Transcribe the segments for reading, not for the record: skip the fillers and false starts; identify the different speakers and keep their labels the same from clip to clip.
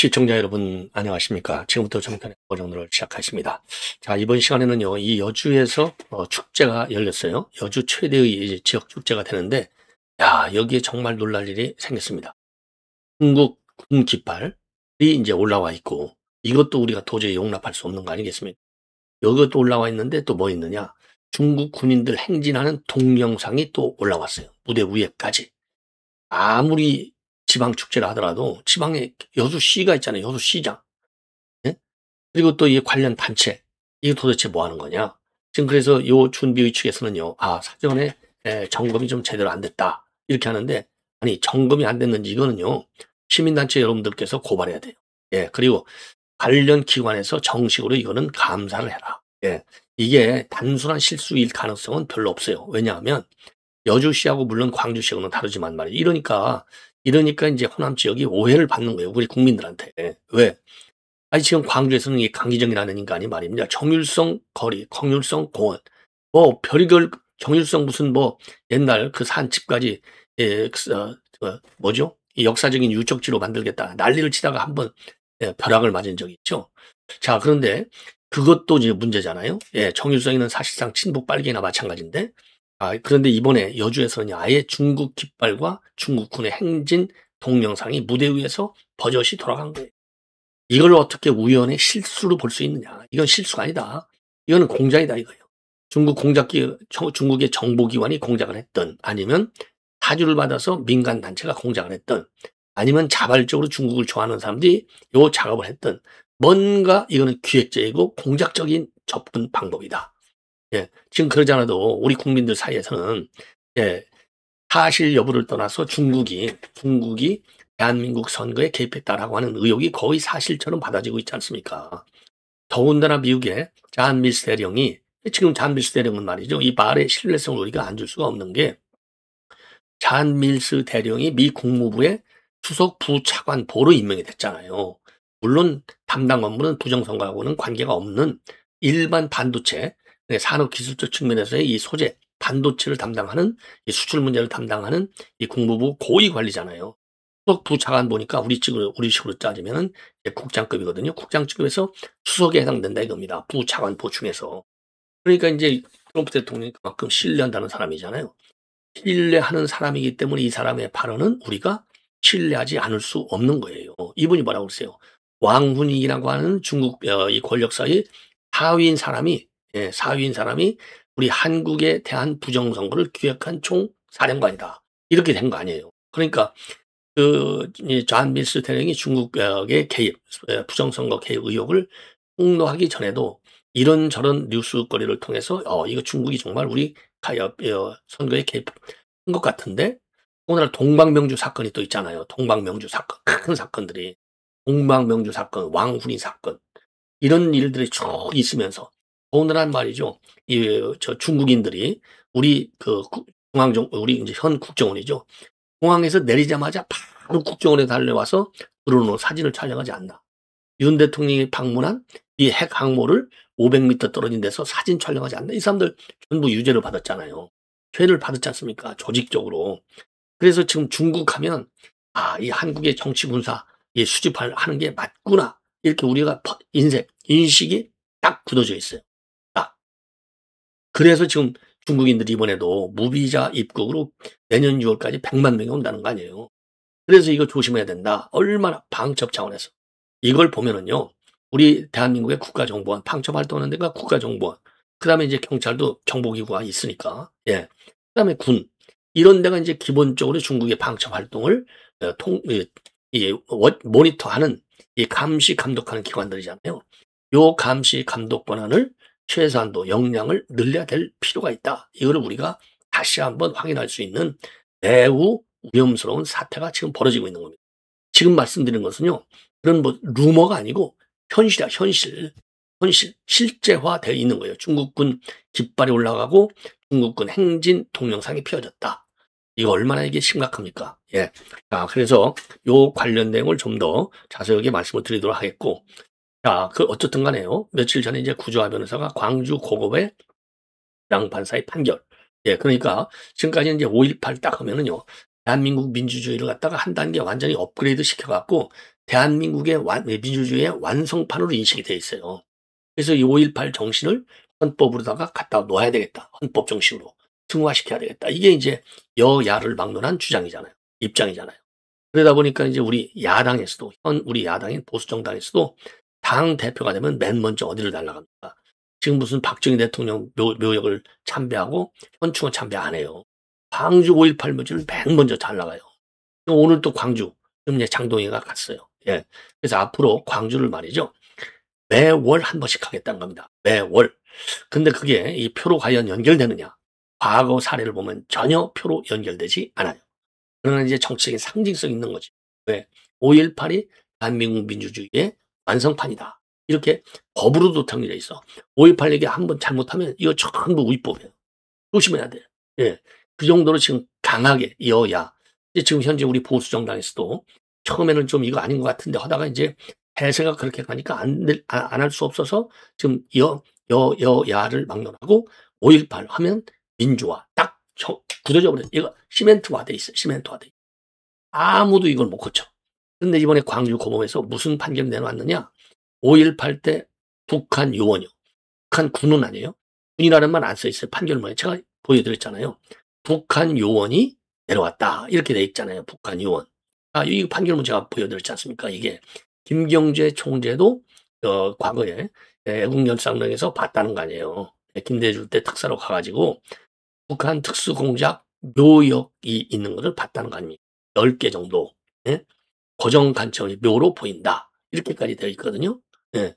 Speaker 1: 시청자 여러분 안녕하십니까. 지금부터 정편의 고정론을 시작하십니다. 자, 이번 시간에는요, 이 여주에서 축제가 열렸어요. 여주 최대의 이제 지역 축제가 되는데, 야, 여기에 정말 놀랄 일이 생겼습니다. 중국 군 깃발이 이제 올라와 있고, 이것도 우리가 도저히 용납할 수 없는 거 아니겠습니까? 여기도 올라와 있는데 또 뭐 있느냐? 중국 군인들 행진하는 동영상이 또 올라왔어요. 무대 위에까지. 아무리 지방 축제를 하더라도 지방에 여수시가 있잖아요. 여수시장. 예? 그리고 또 이 관련 단체. 이게 도대체 뭐 하는 거냐? 지금 그래서 요 준비의 측에서는요. 사전에 점검이 좀 제대로 안 됐다. 이렇게 하는데, 아니, 점검이 안 됐는지 이거는요. 시민단체 여러분들께서 고발해야 돼요. 예. 그리고 관련 기관에서 정식으로 이거는 감사를 해라. 예. 이게 단순한 실수일 가능성은 별로 없어요. 왜냐하면 여주시하고 물론 광주시하고는 다르지만 말이에요. 이러니까 이제 호남 지역이 오해를 받는 거예요. 우리 국민들한테. 왜? 아니, 지금 광주에서는 이 강기정이라는 인간이 말입니다. 정율성 거리, 정율성 공원, 뭐 별의별 정율성 무슨 뭐 옛날 그 산집까지 뭐죠? 이 역사적인 유적지로 만들겠다. 난리를 치다가 한번 벼락을 맞은 적이 있죠. 자, 그런데 그것도 이제 문제잖아요. 예, 정율성이는 사실상 친북 빨개나 마찬가지인데, 그런데 이번에 여주에서는 아예 중국 깃발과 중국군의 행진 동영상이 무대 위에서 버젓이 돌아간 거예요. 이걸 어떻게 우연의 실수로 볼 수 있느냐. 이건 실수가 아니다. 이거는 공작이다 이거예요. 중국의 정보기관이 공작을 했던, 아니면 사주를 받아서 민간단체가 공작을 했던, 아니면 자발적으로 중국을 좋아하는 사람들이 요 작업을 했던, 뭔가 이거는 기획적이고 공작적인 접근 방법이다. 예, 지금 그러지 않아도 우리 국민들 사이에서는 사실 여부를 떠나서 중국이 대한민국 선거에 개입했다라고 하는 의혹이 거의 사실처럼 받아지고 있지 않습니까? 더군다나 미국의 잔 밀스 대령이, 지금 잔 밀스 대령은 말이죠. 이 말의 신뢰성을 우리가 안 줄 수가 없는 게, 잔 밀스 대령이 미 국무부의 수석 부차관보로 임명이 됐잖아요. 물론 담당 업무는 부정선거하고는 관계가 없는 일반 반도체, 산업기술적 측면에서의 이 소재, 반도체를 담당하는, 이 수출 문제를 담당하는 이 국무부 고위 관리잖아요. 수석 부차관 보니까 우리식으로 따지면은 국장급이거든요. 국장급에서 수석에 해당된다 이겁니다. 부차관 보충해서. 그러니까 이제 트럼프 대통령이 그만큼 신뢰한다는 사람이잖아요. 신뢰하는 사람이기 때문에 이 사람의 발언은 우리가 신뢰하지 않을 수 없는 거예요. 이분이 뭐라고 그러세요? 왕훈익이라고 하는 중국 이 권력사의 사위인 사람이 우리 한국에 대한 부정선거를 기획한 총사령관이다. 이렇게 된 거 아니에요. 그러니까 존 밀스 대령이 중국의 개입, 부정선거 개입 의혹을 폭로하기 전에도 이런저런 뉴스거리를 통해서 이거 중국이 정말 우리 선거에 개입한 것 같은데, 오늘 동방명주 사건이 또 있잖아요. 동방명주 사건, 큰 사건들이, 동방명주 사건, 왕훈이 사건, 이런 일들이 쭉 있으면서 오늘날 말이죠. 저 중국인들이 우리 우리 이제 현 국정원이죠. 공항에서 내리자마자 바로 국정원에 달려와서 드론으로 사진을 촬영하지 않나. 윤 대통령이 방문한 이 핵 항모를 500m 떨어진 데서 사진 촬영하지 않나. 이 사람들 전부 유죄를 받았잖아요. 죄를 받았지 않습니까? 조직적으로. 그래서 지금 중국 하면 이 한국의 정치 군사 수집하는 게 맞구나. 이렇게 우리가 인식이 딱 굳어져 있어요. 딱. 그래서 지금 중국인들이 이번에도 무비자 입국으로 내년 6월까지 100만 명이 온다는 거 아니에요. 그래서 이거 조심해야 된다. 얼마나 방첩 차원에서. 이걸 보면은요, 우리 대한민국의 국가정보원, 방첩 활동하는 데가 국가정보원, 그 다음에 이제 경찰도 정보기구가 있으니까, 그 다음에 군, 이런 데가 이제 기본적으로 중국의 방첩 활동을 모니터하는, 이 감시, 감독하는 기관들이잖아요. 요 감시, 감독 권한을 최소한도 역량을 늘려야 될 필요가 있다. 이거를 우리가 다시 한번 확인할 수 있는 매우 위험스러운 사태가 지금 벌어지고 있는 겁니다. 지금 말씀드리는 것은요, 그런 뭐 루머가 아니고 현실이야, 현실. 실제화되어 있는 거예요. 중국군 깃발이 올라가고 중국군 행진 동영상이 피어졌다. 이거 얼마나 이게 심각합니까? 예. 그래서 요 관련 내용을 좀 더 자세하게 말씀을 드리도록 하겠고, 어쨌든 간에요. 며칠 전에 이제 구조화 변호사가 광주 고급의 양판사의 판결. 그러니까 지금까지 이제 5.18 딱 하면은요, 대한민국 민주주의를 갖다가 한 단계 완전히 업그레이드 시켜갖고 대한민국의 민주주의의 완성판으로 인식이 돼 있어요. 그래서 이 5.18 정신을 헌법으로다가 갖다 놓아야 되겠다. 헌법 정신으로 승화시켜야 되겠다. 이게 이제 여야를 막론한 주장이잖아요. 입장이잖아요. 그러다 보니까 이제 우리 야당에서도, 우리 야당인 보수정당에서도 당 대표가 되면 맨 먼저 어디를 날아갑니까? 지금 무슨 박정희 대통령 묘역을 참배하고 현충원 참배 안 해요. 광주 5.18 묘지를 맨 먼저 잘 나가요. 오늘 또 광주, 지금 이제 장동희가 갔어요. 예. 그래서 앞으로 광주를 말이죠. 매월 한 번씩 하겠다는 겁니다. 매월. 근데 그게 이 표로 과연 연결되느냐? 과거 사례를 보면 전혀 표로 연결되지 않아요. 그러나 이제 정치적인 상징성이 있는 거지. 왜? 5.18이 대한민국 민주주의의 완성판이다. 이렇게 법으로도 정리되어 있어. 5.18 얘기 한번 잘못하면 이거 전부 위법이에요. 조심해야 돼. 예. 그 정도로 지금 강하게 여야. 이제 지금 현재 우리 보수정당에서도 처음에는 좀 이거 아닌 것 같은데 하다가 이제 대세가 그렇게 가니까 안 할 수 없어서 지금 여야를 막론하고 5.18 하면 민주화 딱 굳어져 버려. 이거 시멘트화돼 있어요. 시멘트화돼. 아무도 이걸 못 고쳐. 근데 이번에 광주 고범에서 무슨 판결이 내놓았느냐? 5.18 때 북한 요원이요. 북한 군은 아니에요. 군이라는 말 안 써 있어요. 판결문에 제가 보여드렸잖아요. 북한 요원이 내려왔다. 이렇게 돼 있잖아요. 북한 요원. 이 판결문 제가 보여드렸지 않습니까? 이게 김경재 총재도 과거에 애국열상령에서 봤다는 거 아니에요. 김대중 때 특사로 가가지고 북한 특수공작 묘역이 있는 것을 봤다는 거 아닙니까? 10개 정도. 예? 고정관청이 묘로 보인다. 이렇게까지 되어 있거든요. 예.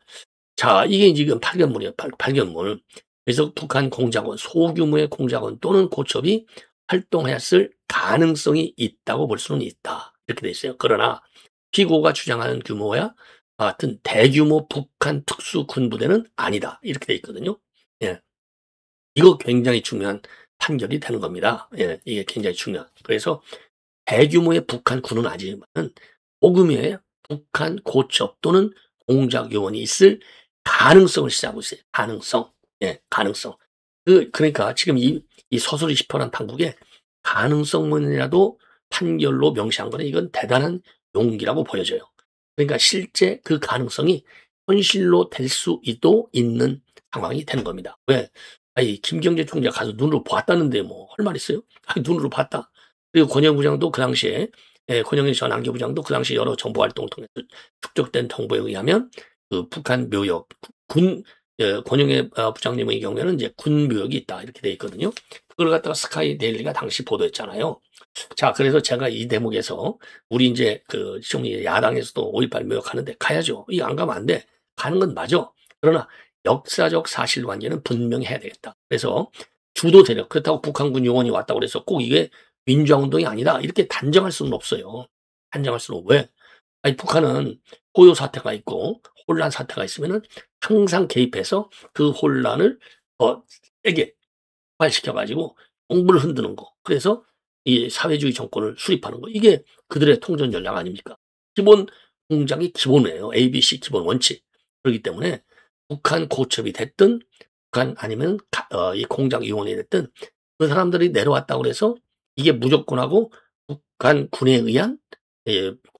Speaker 1: 자, 이게 지금 발견물이에요. 발견물. 그래서 북한 공작원, 소규모의 공작원 또는 고첩이 활동했을 가능성이 있다고 볼 수는 있다. 이렇게 돼 있어요. 그러나 피고가 주장하는 규모와 같은 대규모 북한 특수군부대는 아니다. 이렇게 돼 있거든요. 예. 이거 굉장히 중요한 판결이 되는 겁니다. 예. 이게 굉장히 중요한. 그래서 대규모의 북한 군은 아니지만 소규모의 북한 고첩 또는 공작 요원이 있을 가능성을 시사하고 있어요. 가능성. 예, 가능성. 그러니까 지금 이 서술이 집현한 판국에 가능성만이라도 판결로 명시한 거는 이건 대단한 용기라고 보여져요. 그러니까 실제 그 가능성이 현실로 될 수도 있는 상황이 되는 겁니다. 왜? 아니, 김경재 총재가 가서 눈으로 봤다는데 뭐 할 말 있어요? 아니, 눈으로 봤다. 그리고 권영 부장도 그 당시에 권영희 전 안교부장도 그 당시 여러 정보 활동을 통해서 축적된 정보에 의하면 그 북한 묘역 권영희 부장님의 경우에는 이제 군 묘역이 있다 이렇게 돼 있거든요. 그걸 갖다가 스카이 데일리가 당시 보도했잖아요. 자, 그래서 제가 이 대목에서 우리 이제 지금 야당에서도 5.18 묘역하는데 가야죠. 이거 안 가면 안 돼. 가는 건 맞아. 그러나 역사적 사실관계는 분명히 해야 되겠다. 그래서 주도 세력, 그렇다고 북한군 요원이 왔다고 그래서 꼭 이게 민주화운동이 아니다. 이렇게 단정할 수는 없어요. 단정할 수는. 왜? 아니, 북한은 포요 사태가 있고 혼란 사태가 있으면은 항상 개입해서 그 혼란을 세게 발시켜가지고 정부를 흔드는 거. 그래서 이 사회주의 정권을 수립하는 거. 이게 그들의 통전 전략 아닙니까? 기본 공작이 기본이에요. ABC 기본 원칙. 그렇기 때문에 북한 고첩이 됐든 북한 아니면 이 공작 요원이 됐든 그 사람들이 내려왔다고 해서 이게 무조건하고 북한 군에 의한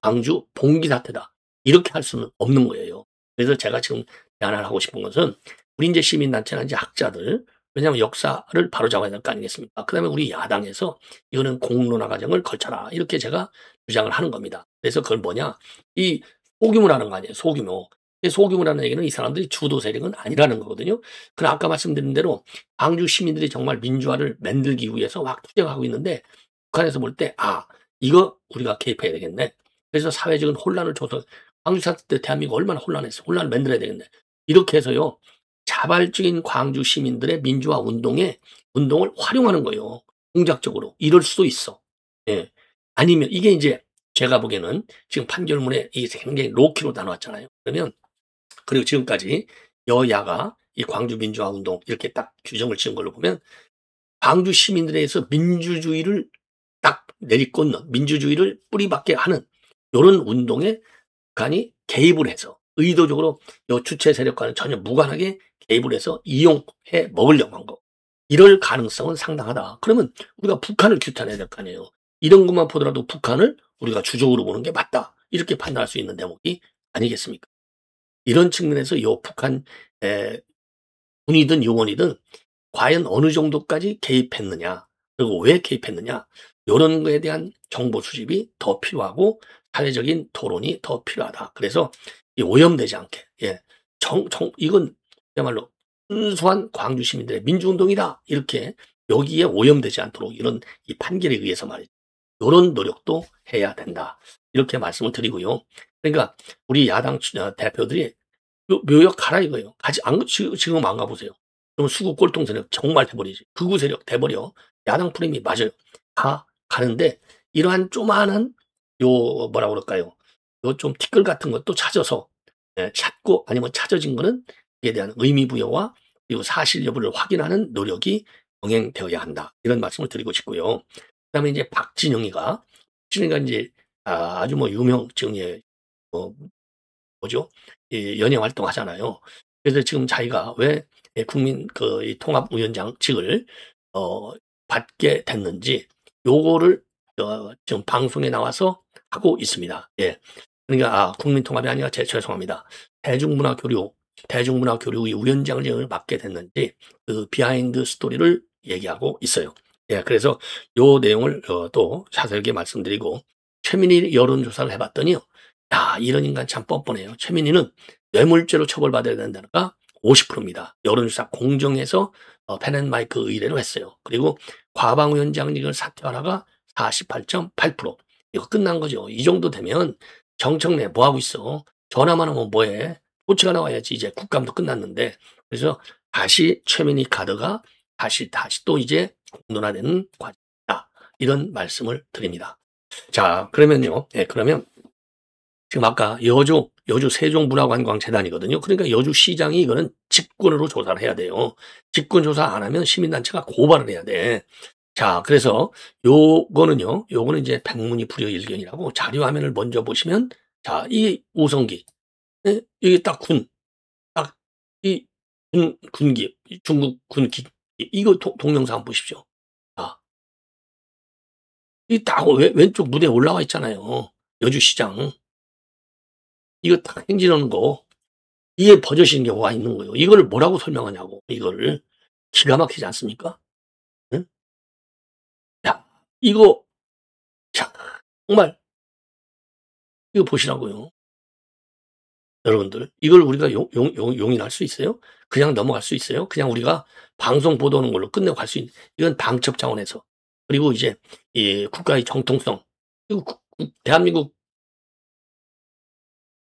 Speaker 1: 광주 봉기 사태다. 이렇게 할 수는 없는 거예요. 그래서 제가 지금 제안을 하고 싶은 것은 우리 이제 시민단체나 이제 학자들, 왜냐하면 역사를 바로잡아야 될 거 아니겠습니까? 그 다음에 우리 야당에서 이거는 공론화 과정을 거쳐라. 이렇게 제가 주장을 하는 겁니다. 그래서 그걸 뭐냐? 이 소규모라는 거 아니에요. 소규모. 소규모라는 얘기는 이 사람들이 주도 세력은 아니라는 거거든요. 그러나 아까 말씀드린 대로 광주 시민들이 정말 민주화를 만들기 위해서 막 투쟁하고 있는데 북한에서 볼 때 이거 우리가 개입해야 되겠네. 그래서 사회적인 혼란을 줘서 광주 사태 때 대한민국 얼마나 혼란했어. 혼란을 만들어야 되겠네. 이렇게 해서요. 자발적인 광주 시민들의 민주화 운동을 활용하는 거예요. 공작적으로. 이럴 수도 있어. 예. 아니면 이게 이제 제가 보기에는 지금 판결문에 이게 굉장히 로키로 나눠왔잖아요. 그러면 그리고 지금까지 여야가 이 광주 민주화 운동 이렇게 딱 규정을 지은 걸로 보면 광주 시민들에 의해서 민주주의를 딱 내리꽂는 민주주의를 뿌리박게 하는 이런 운동에 북한이 개입을 해서 의도적으로 이 주체 세력과는 전혀 무관하게 개입을 해서 이용해 먹으려고 한 거. 이럴 가능성은 상당하다. 그러면 우리가 북한을 규탄해야 될 거 아니에요. 이런 것만 보더라도 북한을 우리가 주적으로 보는 게 맞다. 이렇게 판단할 수 있는 대목이 아니겠습니까? 이런 측면에서 요 북한 군이든 요원이든 과연 어느 정도까지 개입했느냐, 그리고 왜 개입했느냐, 요런 거에 대한 정보 수집이 더 필요하고 사회적인 토론이 더 필요하다. 그래서 이 오염되지 않게, 이건 그야말로 순수한 광주 시민들의 민주운동이다. 이렇게 여기에 오염되지 않도록 이런 이 판결에 의해서 말이죠. 요런 노력도 해야 된다. 이렇게 말씀을 드리고요. 그러니까 우리 야당 대표들이 묘역하라 이거예요. 지금 안 가보세요. 그럼 수구 꼴통 세력 정말 돼버리지. 극우 세력 돼버려. 야당 프레임이 맞아요. 가는데 이러한 조만한 뭐라 그럴까요? 요 좀 티끌 같은 것도 찾아서 찾고 아니면 찾아진 거는 이에 대한 의미 부여와 그리고 사실 여부를 확인하는 노력이 병행되어야 한다. 이런 말씀을 드리고 싶고요. 그다음에 이제 박진영이가 이제 아주 뭐 유명 지금 뭐죠? 연예 활동하잖아요. 그래서 지금 자기가 왜 국민 이 통합위원장직을 받게 됐는지 요거를 지금 방송에 나와서 하고 있습니다. 예. 그러니까 국민통합이 아니라 죄송합니다. 대중문화교류의 위원장을 맡게 됐는지 그 비하인드 스토리를 얘기하고 있어요. 예, 그래서 요 내용을 또 자세하게 말씀드리고 최민희 여론조사를 해봤더니요. 이런 인간 참 뻔뻔해요. 최민희는 뇌물죄로 처벌받아야 된다가 50%입니다. 여론조사 공정에서 펜앤마이크 의뢰로 했어요. 그리고 과방위원장직을 사퇴하라가 48.8%. 이거 끝난 거죠. 이 정도 되면 정청래 뭐하고 있어? 전화만 하면 뭐해? 조치가 나와야지. 이제 국감도 끝났는데. 그래서 다시 최민희 카드가 다시 또 이제 공론화되는 과정이다. 이런 말씀을 드립니다. 자, 그러면요. 그러면 지금 아까 여주 세종문화관광재단이거든요. 그러니까 여주시장이 이거는 직권으로 조사를 해야 돼요. 직권 조사 안 하면 시민단체가 고발을 해야 돼. 자, 그래서 요거는 이제 백문이 불여일견이라고 자료 화면을 먼저 보시면, 자, 이 오성기, 이게 딱 이 군기, 중국 군기, 이거 동영상 한번 보십시오. 자, 이 딱 왼쪽 무대에 올라와 있잖아요. 여주시장. 이거 딱 행진하는 거. 이게 버젓인 경우가 있는 거예요. 이걸 뭐라고 설명하냐고, 이거를. 기가 막히지 않습니까? 응? 야, 이거, 자, 정말, 이거 보시라고요. 여러분들. 이걸 우리가 용인할 수 있어요? 그냥 넘어갈 수 있어요? 그냥 우리가 방송 보도하는 걸로 끝내고 갈 수 있는, 이건 방첩 차원에서. 그리고 이제, 이 국가의 정통성. 그리고 대한민국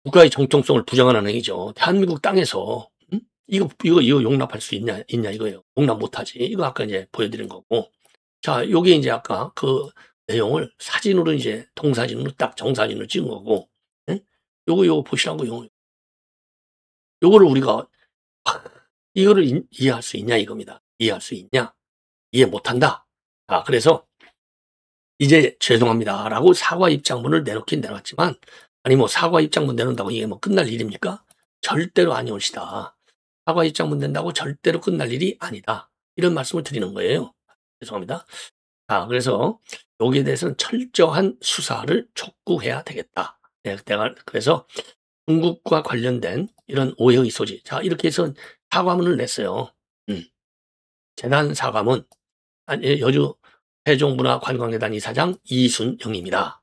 Speaker 1: 국가의 정통성을 부정하는 행위죠. 대한민국 땅에서, 응? 이거 용납할 수 있냐 이거예요. 용납 못하지. 이거 아까 이제 보여드린 거고. 자, 요게 이제 아까 그 내용을 사진으로 이제 동사진으로 딱 정사진으로 찍은 거고, 예? 요거 보시라고요. 요거를 우리가 이거를 이해할 수 있냐 이겁니다. 이해할 수 있냐? 이해 못한다. 그래서 이제 죄송합니다라고 사과 입장문을 내놓긴 내놨지만, 아니 뭐 사과 입장문 내놓는다고 이게 뭐 끝날 일입니까? 절대로 아니올시다. 사과 입장문 낸다고 절대로 끝날 일이 아니다. 이런 말씀을 드리는 거예요. 죄송합니다. 그래서 여기에 대해서는 철저한 수사를 촉구해야 되겠다. 그래서 중국과 관련된 이런 오해의 소지. 자, 이렇게 해서 사과문을 냈어요. 재단 사과문, 여주 세종문화관광재단 이사장 이순영입니다.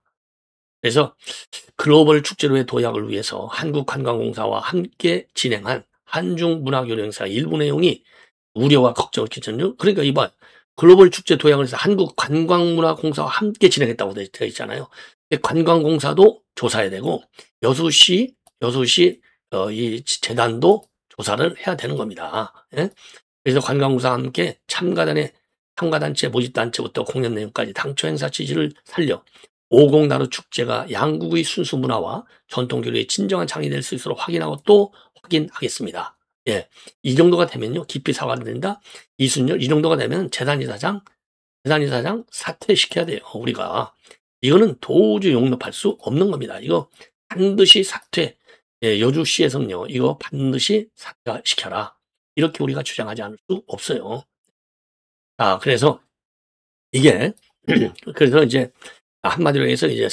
Speaker 1: 그래서 글로벌 축제로의 도약을 위해서 한국관광공사와 함께 진행한 한중문화교류 행사 일부 내용이 우려와 걱정을 끼쳤죠. 그러니까 이봐, 글로벌 축제 도약을 해서 한국관광문화공사와 함께 진행했다고 되어 있잖아요. 관광공사도 조사해야 되고 여수시 이 재단도 조사를 해야 되는 겁니다. 예? 그래서 관광공사와 함께 참가단체 모집단체부터 공연 내용까지 당초 행사 취지를 살려 50 나루 축제가 양국의 순수 문화와 전통교류의 진정한 장이 될 수 있도록 확인하고 또 확인하겠습니다. 예, 이 정도가 되면요 깊이 사과를 된다. 이순열 이 정도가 되면 재단이사장 사퇴시켜야 돼요. 우리가 이거는 도저히 용납할 수 없는 겁니다. 이거 반드시 사퇴. 여주시에서는요 이거 반드시 사퇴시켜라. 이렇게 우리가 주장하지 않을 수 없어요. 그래서 이게 그래서 이제 한마디로 해서 이제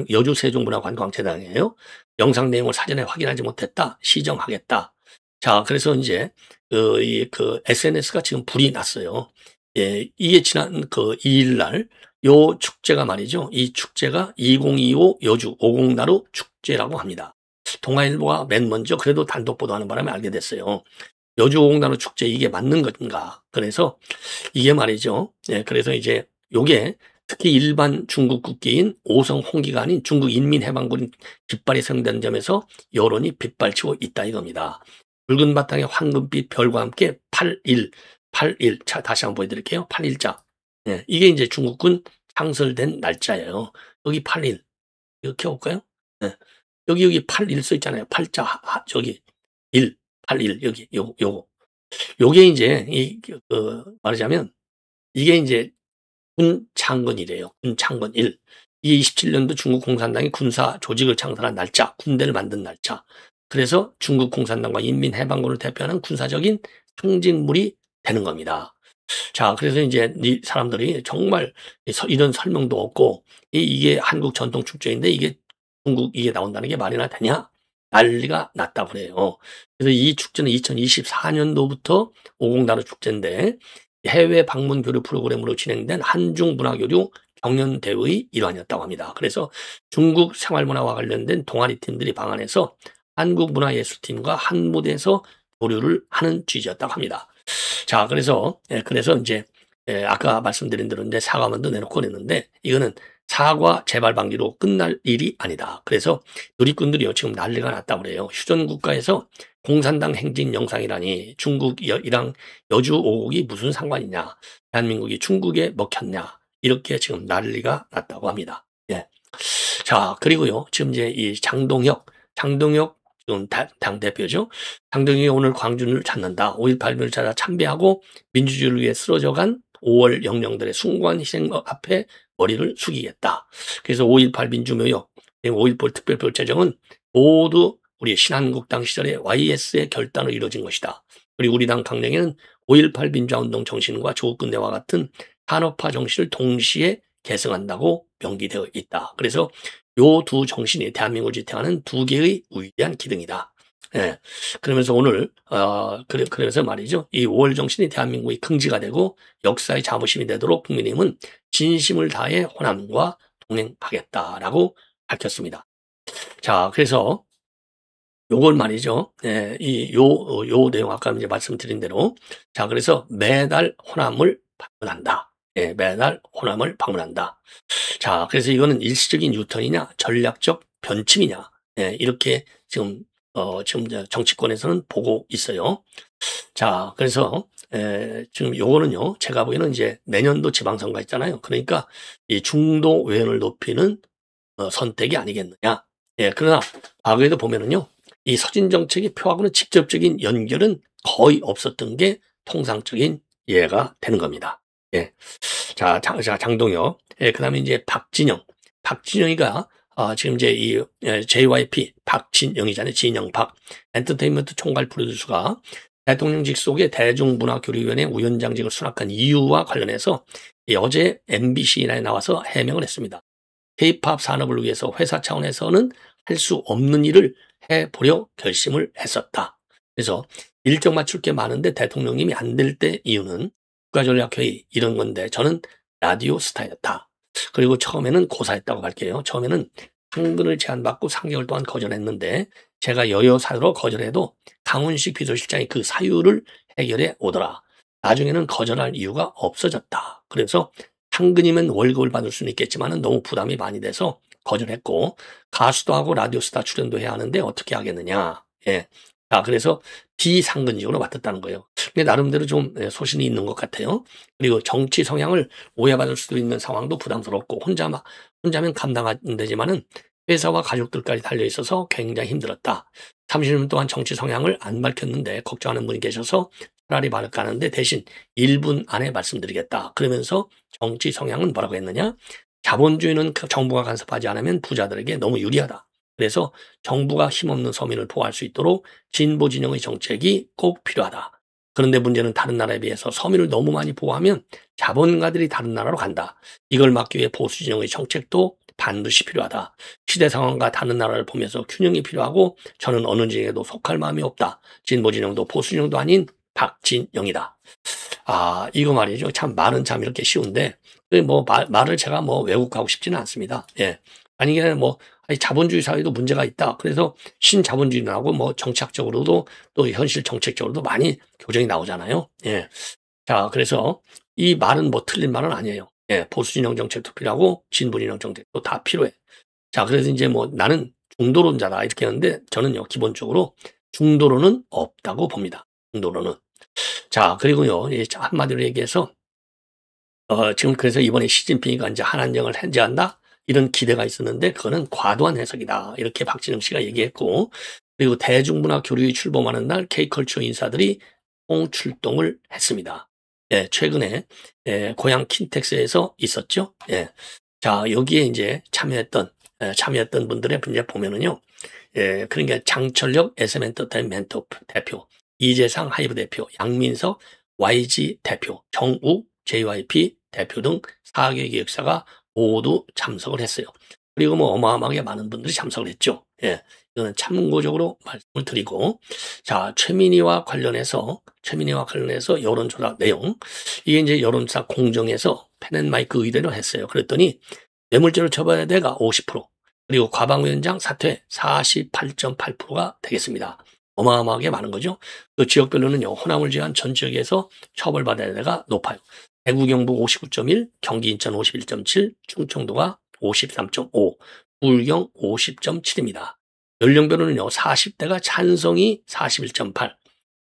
Speaker 1: 여주 세종문화관광재단이에요. 영상 내용을 사전에 확인하지 못했다. 시정하겠다. 자, 그래서 이제 SNS가 지금 불이 났어요. 예, 이게 지난 2일 날 요 축제가 말이죠. 이 축제가 2025 여주 오곡나루 축제라고 합니다. 동아일보가 맨 먼저 그래도 단독 보도하는 바람에 알게 됐어요. 여주 오곡나루 축제 이게 맞는 건가? 그래서 이게 말이죠. 예, 그래서 이제 요게 특히 일반 중국 국기인 오성 홍기가 아닌 중국 인민해방군 깃발이 사용되는 점에서 여론이 빗발치고 있다 이겁니다. 붉은 바탕에 황금빛 별과 함께 81. 자, 다시 한번 보여드릴게요. 8일자. 예, 이게 이제 중국군 창설된 날짜예요. 여기 8일. 이렇게 볼까요? 예. 여기 8일 써 있잖아요. 8자, 저기 1, 8일, 여기, 요거. 요게 이제, 말하자면, 이게 이제 군 창건이래요. 군 창건 1. 이게 27년도 중국 공산당이 군사 조직을 창설한 날짜, 군대를 만든 날짜. 그래서 중국 공산당과 인민해방군을 대표하는 군사적인 상징물이 되는 겁니다. 자, 그래서 이제 이 사람들이 정말 이런 설명도 없고 이게 한국 전통 축제인데 이게 중국 이게 나온다는 게 말이나 되냐? 난리가 났다고 그래요. 그래서 이 축제는 2024년도부터 오곡나루 축제인데 해외 방문 교류 프로그램으로 진행된 한중 문화교류 경연대회의 일환이었다고 합니다. 그래서 중국 생활문화와 관련된 동아리 팀들이 방한해서 한국문화예술팀과 한 무대에서 교류를 하는 취지였다고 합니다. 자, 그래서 이제 아까 말씀드린 대로 이제 사과문도 내놓고 그랬는데 이거는 사과 재발 방지로 끝날 일이 아니다. 그래서 누리꾼들이요 지금 난리가 났다고 그래요. 휴전 국가에서 공산당 행진 영상이라니 중국이랑 여주 오곡이 무슨 상관이냐? 대한민국이 중국에 먹혔냐? 이렇게 지금 난리가 났다고 합니다. 예. 자, 그리고요 지금 이제 이 장동혁 지금 당 대표죠. 장동혁이 오늘 광주를 찾는다. 5.18을 찾아 참배하고 민주주의를 위해 쓰러져간 5월 영령들의 숭고한 희생 앞에 머리를 숙이겠다. 그래서 5.18 민주묘역, 5.18 특별법 제정은 모두 우리 신한국당 시절에 YS의 결단으로 이루어진 것이다. 그리고 우리 당 강령에는 5.18 민주화운동 정신과 조국근대와 같은 산업화 정신을 동시에 계승한다고 명기되어 있다. 그래서 요 두 정신이 대한민국을 지탱하는 두 개의 위대한 기둥이다. 예. 그러면서 오늘, 그래서 말이죠. 이 5월 정신이 대한민국의 긍지가 되고 역사의 자부심이 되도록 국민의힘은 진심을 다해 호남과 동행하겠다라고 밝혔습니다. 자, 그래서 요걸 말이죠. 예, 요 내용 아까 이제 말씀드린 대로. 자, 그래서 매달 호남을 방문한다. 예, 매달 호남을 방문한다. 자, 그래서 이거는 일시적인 유턴이냐, 전략적 변침이냐, 예, 이렇게 지금 정치권에서는 보고 있어요. 자, 그래서 지금 요거는요, 제가 보기에는 이제 내년도 지방선거 있잖아요. 그러니까 이 중도 외연을 높이는 선택이 아니겠느냐. 예, 그러나 과거에도 보면은요, 이 서진 정책의 표하고는 직접적인 연결은 거의 없었던 게 통상적인 예가 되는 겁니다. 예. 자, 장동혁. 예, 그 다음에 이제 박진영이가, 지금 이제 이 JYP, 박진영이잖아요. 진영박. 엔터테인먼트 총괄 프로듀서가 대통령직 속의 대중문화교류위원회 위원장직을 수락한 이유와 관련해서 어제 MBC에 나와서 해명을 했습니다. K-POP 산업을 위해서 회사 차원에서는 할 수 없는 일을 해보려 결심을 했었다. 그래서 일정 맞출 게 많은데 대통령님이 안 될 때 이유는 국가전략회의 이런 건데 저는 라디오 스타였다. 그리고 처음에는 고사했다고 할게요. 처음에는 상근을 제안받고 3개월 동안 거절했는데 제가 여여사유로 거절해도 강훈식 비서실장이 그 사유를 해결해 오더라. 나중에는 거절할 이유가 없어졌다. 그래서 상근이면 월급을 받을 수는 있겠지만 너무 부담이 많이 돼서 거절했고 가수도 하고 라디오스타 출연도 해야 하는데 어떻게 하겠느냐. 예. 자, 그래서 비상근직으로 맡았다는 거예요. 근데 나름대로 좀 소신이 있는 것 같아요. 그리고 정치 성향을 오해받을 수도 있는 상황도 부담스럽고 혼자면 감당 안 되지만은 회사와 가족들까지 달려 있어서 굉장히 힘들었다. 30년 동안 정치 성향을 안 밝혔는데 걱정하는 분이 계셔서 차라리 말을 까는데 대신 1분 안에 말씀드리겠다. 그러면서 정치 성향은 뭐라고 했느냐? 자본주의는 정부가 간섭하지 않으면 부자들에게 너무 유리하다. 그래서 정부가 힘없는 서민을 보호할 수 있도록 진보 진영의 정책이 꼭 필요하다. 그런데 문제는 다른 나라에 비해서 서민을 너무 많이 보호하면 자본가들이 다른 나라로 간다. 이걸 막기 위해 보수 진영의 정책도 반드시 필요하다. 시대 상황과 다른 나라를 보면서 균형이 필요하고 저는 어느 진영에도 속할 마음이 없다. 진보 진영도 보수 진영도 아닌 박진영이다. 아, 이거 말이죠. 참 말은 참 이렇게 쉬운데 뭐 말을 제가 뭐 왜곡하고 싶지는 않습니다. 예. 아니 이게 뭐 아니, 자본주의 사회도 문제가 있다. 그래서 신자본주의하고 뭐 정치학적으로도 또 현실 정책적으로도 많이 교정이 나오잖아요. 예. 자, 그래서 이 말은 뭐 틀린 말은 아니에요. 예. 보수 진영 정책도 필요하고 진보 진영 정책도 다 필요해. 자, 그래서 이제 뭐 나는 중도론자다 이렇게 하는데 저는요 기본적으로 중도론은 없다고 봅니다. 중도론은. 자, 그리고요 한마디로 얘기해서 지금 그래서 이번에 시진핑이가 이제 한한령을 해제한다 이런 기대가 있었는데 그거는 과도한 해석이다 이렇게 박진영 씨가 얘기했고, 그리고 대중문화 교류에 출범하는 날 K컬처 인사들이 총출동을 했습니다. 예, 최근에 고향 킨텍스에서 있었죠. 예. 자, 여기에 이제 참여했던 분들의 이제 보면은요. 예, 그러니까 장철혁 SM엔터테인먼트 대표, 이재상 하이브 대표, 양민석 YG 대표, 정욱 JYP 대표 등 4개 기획사가 모두 참석을 했어요. 그리고 뭐 어마어마하게 많은 분들이 참석을 했죠. 예, 이거는 참고적으로 말씀을 드리고, 자, 최민희와 관련해서 여론조사 내용, 이게 이제 여론조사 공정에서 펜앤마이크 의뢰를 했어요. 그랬더니 뇌물죄로 처벌해야 돼가 50%, 그리고 과방위원장 사퇴 48.8%가 되겠습니다. 어마어마하게 많은 거죠. 또 지역별로는요, 호남을 제외한 전 지역에서 처벌받아야 돼가 높아요. 대구 경북 59.1, 경기 인천 51.7, 충청도가 53.5, 불경 50.7입니다. 연령별로는요, 40대가 찬성이 41.8,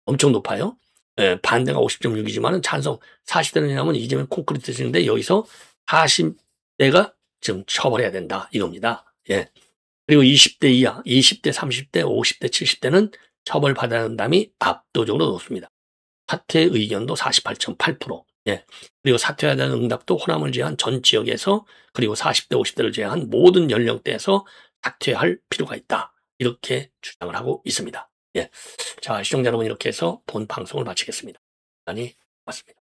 Speaker 1: 엄청 높아요. 예, 반대가 50.6이지만은 찬성 40대는 왜냐하면 이재명 콘크리트 쓰는데 여기서 40대가 지금 처벌해야 된다 이겁니다. 예. 그리고 20대 이하, 20대, 30대, 50대, 70대는 처벌받아야 한다음이 압도적으로 높습니다. 사퇴 의견도 48.8%. 예. 그리고 사퇴해야 되는 응답도 호남을 제외한 전 지역에서, 그리고 40대, 50대를 제외한 모든 연령대에서 사퇴할 필요가 있다. 이렇게 주장을 하고 있습니다. 예. 자, 시청자 여러분, 이렇게 해서 본 방송을 마치겠습니다. 시간이 왔습니다.